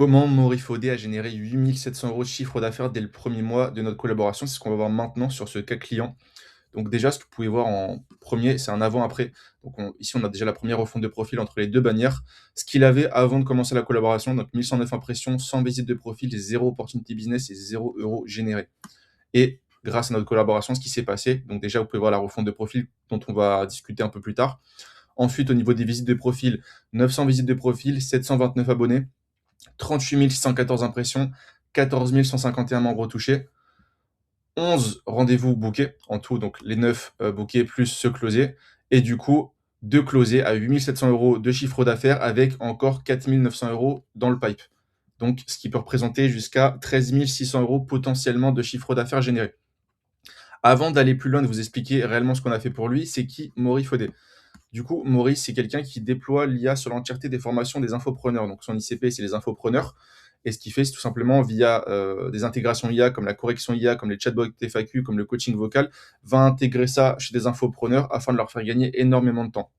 Comment Morifodé a généré 8 700 € de chiffre d'affaires dès le premier mois de notre collaboration? C'est ce qu'on va voir maintenant sur ce cas client. Donc déjà, ce que vous pouvez voir en premier, c'est un avant-après. Donc ici, on a déjà la première refonte de profil entre les 2 bannières. Ce qu'il avait avant de commencer la collaboration, donc 1 109 impressions, 100 visites de profil, 0 opportunité business et 0 € générés. Et grâce à notre collaboration, ce qui s'est passé, donc déjà, vous pouvez voir la refonte de profil dont on va discuter un peu plus tard. Ensuite, au niveau des visites de profil, 900 visites de profil, 729 abonnés, 38 614 impressions, 14 151 membres touchés, 11 rendez-vous bookés en tout, donc les 9 bookés plus ceux closés, et du coup, 2 closés à 8 700 € de chiffre d'affaires avec encore 4 900 € dans le pipe. Donc, ce qui peut représenter jusqu'à 13 600 € potentiellement de chiffre d'affaires généré. Avant d'aller plus loin, de vous expliquer réellement ce qu'on a fait pour lui, c'est qui Maury Fodé. Du coup, Maurice, c'est quelqu'un qui déploie l'IA sur l'entièreté des formations des infopreneurs. Donc, son ICP, c'est les infopreneurs. Et ce qu'il fait, c'est tout simplement via des intégrations IA, comme la correction IA, comme les chatbots FAQ, comme le coaching vocal, va intégrer ça chez des infopreneurs afin de leur faire gagner énormément de temps.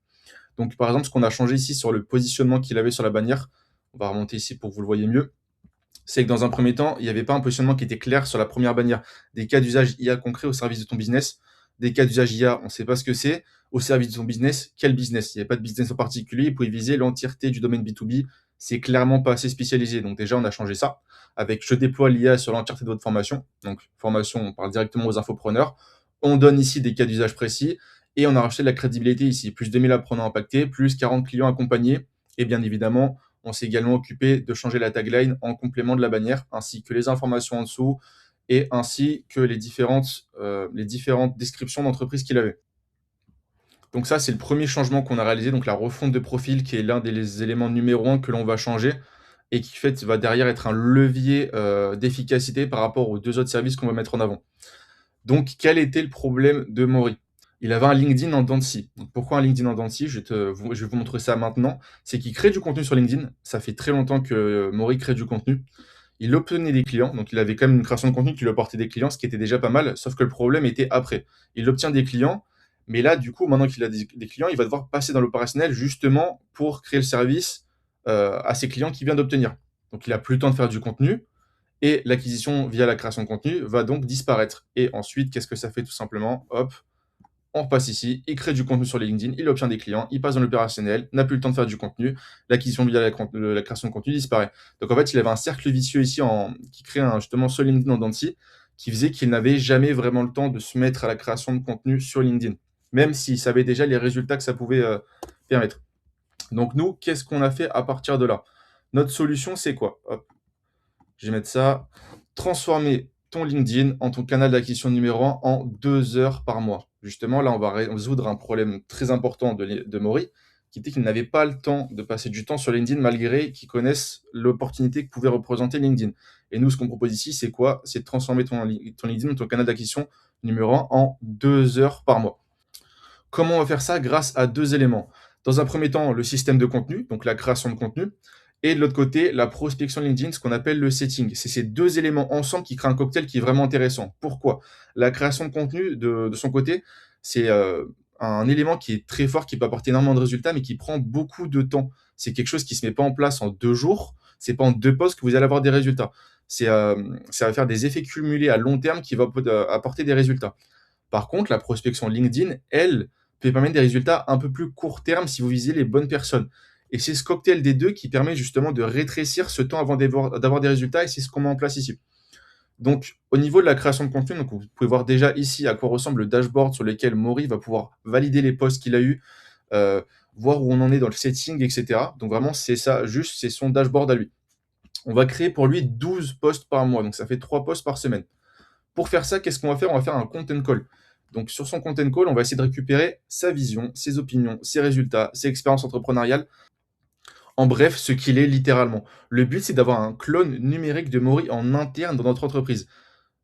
Donc, par exemple, ce qu'on a changé ici sur le positionnement qu'il avait sur la bannière, on va remonter ici pour que vous le voyez mieux, c'est que dans un premier temps, il n'y avait pas un positionnement qui était clair sur la première bannière. Des cas d'usage IA concrets au service de ton business, des cas d'usage IA, on ne sait pas ce que c'est, au service de ton business, quel business? Il n'y avait pas de business en particulier, il pouvait viser l'entièreté du domaine B2B, c'est clairement pas assez spécialisé. Donc déjà, on a changé ça avec je déploie l'IA sur l'entièreté de votre formation. Donc formation, on parle directement aux infopreneurs. On donne ici des cas d'usage précis et on a rajouté de la crédibilité ici. Plus 2000 apprenants impactés, plus 40 clients accompagnés et bien évidemment, on s'est également occupé de changer la tagline en complément de la bannière, ainsi que les informations en dessous et ainsi que les différentes descriptions d'entreprise qu'il avait. Donc ça, c'est le premier changement qu'on a réalisé, donc la refonte de profil qui est l'un des éléments numéro un que l'on va changer et qui fait va derrière être un levier d'efficacité par rapport aux deux autres services qu'on va mettre en avant. Donc, quel était le problème de Maury? Il avait un LinkedIn en dents de scie. Donc, pourquoi un LinkedIn en dents de scie? Je vais vous montrer ça maintenant. C'est qu'il crée du contenu sur LinkedIn. Ça fait très longtemps que Maury crée du contenu. Il obtenait des clients, donc il avait quand même une création de contenu qui lui apportait des clients, ce qui était déjà pas mal, sauf que le problème était après. Il obtient des clients, mais là, du coup, maintenant qu'il a des clients, il va devoir passer dans l'opérationnel justement pour créer le service à ses clients qu'il vient d'obtenir. Donc, il a plus le temps de faire du contenu, et l'acquisition via la création de contenu va donc disparaître. Et ensuite, qu'est-ce que ça fait tout simplement? Hop, on repasse ici, il crée du contenu sur les LinkedIn, il obtient des clients, il passe dans l'opérationnel, n'a plus le temps de faire du contenu, l'acquisition via la création de contenu disparaît. Donc en fait, il avait un cercle vicieux ici qui crée justement ce LinkedIn en dents de scie, qui faisait qu'il n'avait jamais vraiment le temps de se mettre à la création de contenu sur LinkedIn, même s'il savait déjà les résultats que ça pouvait permettre. Donc nous, qu'est-ce qu'on a fait à partir de là? Notre solution, c'est quoi? Hop, je vais mettre ça. Transformer ton LinkedIn en ton canal d'acquisition numéro un en 2 heures par mois. Justement, là, on va résoudre un problème très important de Maury, qui était qu'il n'avait pas le temps de passer du temps sur LinkedIn malgré qu'il connaisse l'opportunité que pouvait représenter LinkedIn. Et nous, ce qu'on propose ici, c'est quoi? C'est de transformer ton LinkedIn, ton canal d'acquisition numéro un en 2 heures par mois. Comment on va faire ça? Grâce à 2 éléments. Dans un premier temps, le système de contenu, donc la création de contenu, et de l'autre côté, la prospection LinkedIn, ce qu'on appelle le setting. C'est ces 2 éléments ensemble qui créent un cocktail qui est vraiment intéressant. Pourquoi? La création de contenu, de son côté, c'est un élément qui est très fort, qui peut apporter énormément de résultats, mais qui prend beaucoup de temps. C'est quelque chose qui ne se met pas en place en 2 jours. C'est pas en 2 posts que vous allez avoir des résultats. Ça va faire des effets cumulés à long terme qui vont apporter des résultats. Par contre, la prospection LinkedIn, elle, peut permettre des résultats un peu plus court terme si vous visez les bonnes personnes. Et c'est ce cocktail des deux qui permet justement de rétrécir ce temps avant d'avoir des résultats, et c'est ce qu'on met en place ici. Donc, au niveau de la création de contenu, donc vous pouvez voir déjà ici à quoi ressemble le dashboard sur lequel Maury va pouvoir valider les posts qu'il a eus, voir où on en est dans le setting, etc. Donc vraiment, c'est ça, juste, c'est son dashboard à lui. On va créer pour lui 12 posts par mois, donc ça fait 3 posts par semaine. Pour faire ça, qu'est-ce qu'on va faire? On va faire un content call. Donc sur son content call, on va essayer de récupérer sa vision, ses opinions, ses résultats, ses expériences entrepreneuriales, en bref, ce qu'il est littéralement. Le but, c'est d'avoir un clone numérique de Maury en interne dans notre entreprise.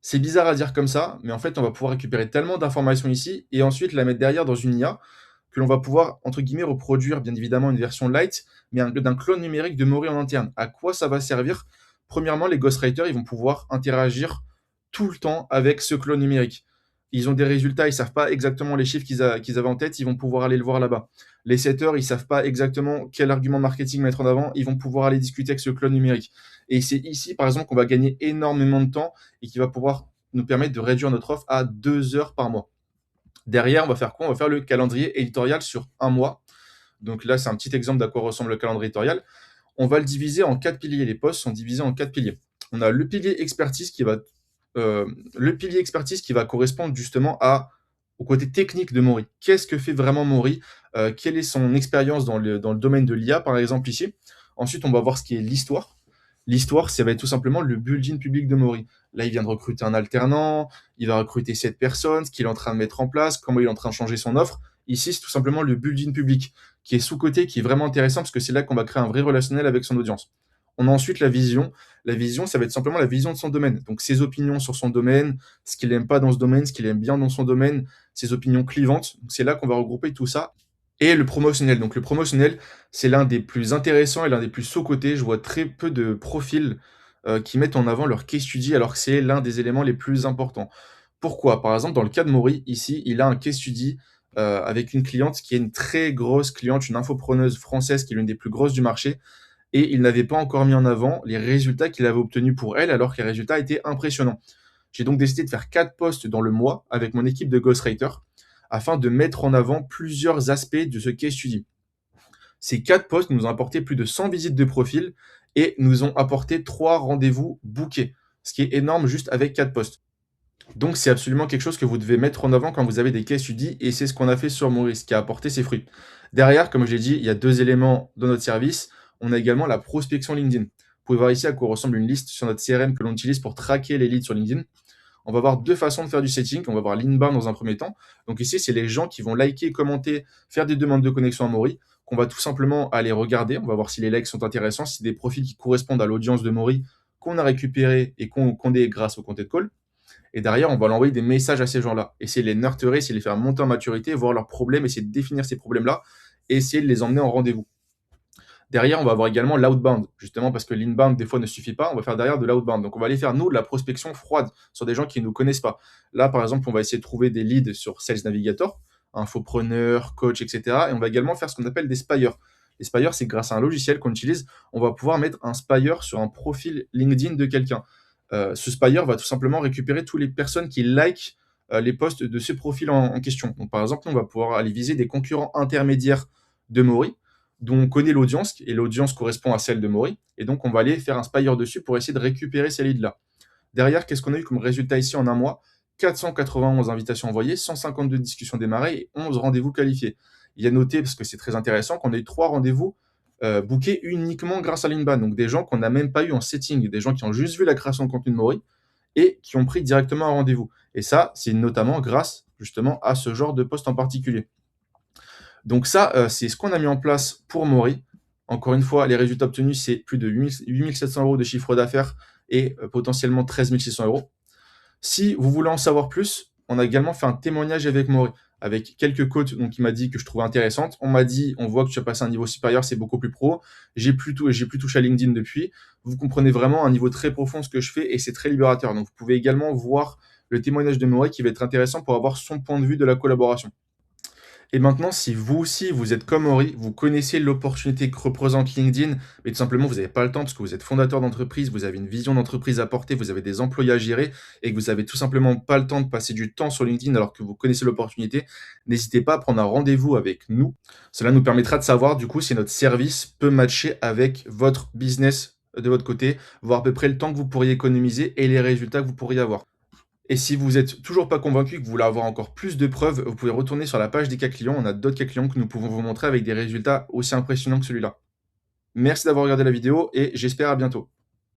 C'est bizarre à dire comme ça, mais en fait, on va pouvoir récupérer tellement d'informations ici et ensuite la mettre derrière dans une IA que l'on va pouvoir, entre guillemets, reproduire bien évidemment une version light, mais d'un clone numérique de Maury en interne. À quoi ça va servir? Premièrement, les ghostwriters, ils vont pouvoir interagir tout le temps avec ce clone numérique. ils ont des résultats, ils savent pas exactement les chiffres qu'ils avaient en tête, ils vont pouvoir aller le voir là-bas. Les setters, ils savent pas exactement quel argument marketing mettre en avant, ils vont pouvoir aller discuter avec ce clone numérique. Et c'est ici, par exemple, qu'on va gagner énormément de temps et qui va pouvoir nous permettre de réduire notre offre à 2 heures par mois. Derrière, on va faire quoi? On va faire le calendrier éditorial sur un mois. Donc là, c'est un petit exemple d'à quoi ressemble le calendrier éditorial. On va le diviser en 4 piliers. Les posts sont divisés en 4 piliers. On a le pilier expertise qui va correspondre justement au côté technique de Maury. Qu'est-ce que fait vraiment Maury? Quelle est son expérience dans le domaine de l'IA, par exemple, ici? Ensuite, on va voir ce qui est l'histoire. L'histoire, ça va être tout simplement le building public de Maury. Là, il vient de recruter un alternant, il va recruter 7 personnes, ce qu'il est en train de mettre en place, comment il est en train de changer son offre. Ici, c'est tout simplement le building public, qui est sous-côté, qui est vraiment intéressant, parce que c'est là qu'on va créer un vrai relationnel avec son audience. On a ensuite la vision. La vision, ça va être simplement la vision de son domaine. Donc, ses opinions sur son domaine, ce qu'il n'aime pas dans ce domaine, ce qu'il aime bien dans son domaine, ses opinions clivantes. C'est là qu'on va regrouper tout ça. Et le promotionnel. Donc, le promotionnel, c'est l'un des plus intéressants et l'un des plus sous-cotés. Je vois très peu de profils qui mettent en avant leur case study, alors que c'est l'un des éléments les plus importants. Pourquoi? Par exemple, dans le cas de Maury, ici, il a un case study avec une cliente qui est une très grosse cliente, une infopreneuse française qui est l'une des plus grosses du marché, et il n'avait pas encore mis en avant les résultats qu'il avait obtenus pour elle, alors que les résultats étaient impressionnants. J'ai donc décidé de faire 4 posts dans le mois avec mon équipe de ghostwriter afin de mettre en avant plusieurs aspects de ce case study. Ces 4 posts nous ont apporté plus de 100 visites de profil et nous ont apporté 3 rendez-vous bookés, ce qui est énorme juste avec 4 posts. Donc c'est absolument quelque chose que vous devez mettre en avant quand vous avez des case studies et c'est ce qu'on a fait sur Maurice qui a apporté ses fruits. Derrière, comme je l'ai dit, il y a 2 éléments dans notre service. On a également la prospection LinkedIn. Vous pouvez voir ici à quoi ressemble une liste sur notre CRM que l'on utilise pour traquer les leads sur LinkedIn. On va voir 2 façons de faire du setting. On va voir l'inbound dans un premier temps. Donc ici, c'est les gens qui vont liker, commenter, faire des demandes de connexion à Maury, qu'on va tout simplement aller regarder. On va voir si les likes sont intéressants, si c'est des profils qui correspondent à l'audience de Maury qu'on a récupéré et qu'on est grâce au content call. Et derrière, on va l'envoyer des messages à ces gens-là. Essayer de les nurturer, essayer de les faire monter en maturité, voir leurs problèmes, essayer de définir ces problèmes-là, et essayer de les emmener en rendez-vous. Derrière, on va avoir également l'outbound, justement parce que l'inbound, des fois, ne suffit pas. On va faire derrière de l'outbound. Donc, on va aller faire, nous, de la prospection froide sur des gens qui ne nous connaissent pas. Là, par exemple, on va essayer de trouver des leads sur Sales Navigator, infopreneur, coach, etc. Et on va également faire ce qu'on appelle des spires. Les spires, c'est grâce à un logiciel qu'on utilise, on va pouvoir mettre un spire sur un profil LinkedIn de quelqu'un. Ce spire va tout simplement récupérer toutes les personnes qui likent les posts de ce profil en question. Donc, par exemple, on va pouvoir aller viser des concurrents intermédiaires de Maury, dont on connaît l'audience, et l'audience correspond à celle de Maury, et donc on va aller faire un spire dessus pour essayer de récupérer ces leads-là. Derrière, qu'est-ce qu'on a eu comme résultat ici en un mois? 491 invitations envoyées, 152 discussions démarrées et 11 rendez-vous qualifiés. Il y a noté, parce que c'est très intéressant, qu'on a eu 3 rendez-vous bookés uniquement grâce à l'inbound. Donc des gens qu'on n'a même pas eu en setting, des gens qui ont juste vu la création de contenu de Maury et qui ont pris directement un rendez-vous. Et ça, c'est notamment grâce justement à ce genre de poste en particulier. Donc ça, c'est ce qu'on a mis en place pour Maury. Encore une fois, les résultats obtenus, c'est plus de 8 700 € de chiffre d'affaires et potentiellement 13 600 €. Si vous voulez en savoir plus, on a également fait un témoignage avec Maury, avec quelques coachs qui m'a dit que je trouvais intéressante. On m'a dit, on voit que tu as passé un niveau supérieur, c'est beaucoup plus pro. J'ai plus touché à LinkedIn depuis. Vous comprenez vraiment un niveau très profond ce que je fais et c'est très libérateur. Donc vous pouvez également voir le témoignage de Maury qui va être intéressant pour avoir son point de vue de la collaboration. Et maintenant, si vous aussi, vous êtes comme Maury, vous connaissez l'opportunité que représente LinkedIn, mais tout simplement, vous n'avez pas le temps parce que vous êtes fondateur d'entreprise, vous avez une vision d'entreprise à porter, vous avez des employés à gérer et que vous n'avez tout simplement pas le temps de passer du temps sur LinkedIn alors que vous connaissez l'opportunité, n'hésitez pas à prendre un rendez-vous avec nous. Cela nous permettra de savoir du coup si notre service peut matcher avec votre business de votre côté, voir à peu près le temps que vous pourriez économiser et les résultats que vous pourriez avoir. Et si vous n'êtes toujours pas convaincu, que vous voulez avoir encore plus de preuves, vous pouvez retourner sur la page des cas clients. On a d'autres cas clients que nous pouvons vous montrer avec des résultats aussi impressionnants que celui-là. Merci d'avoir regardé la vidéo et j'espère à bientôt.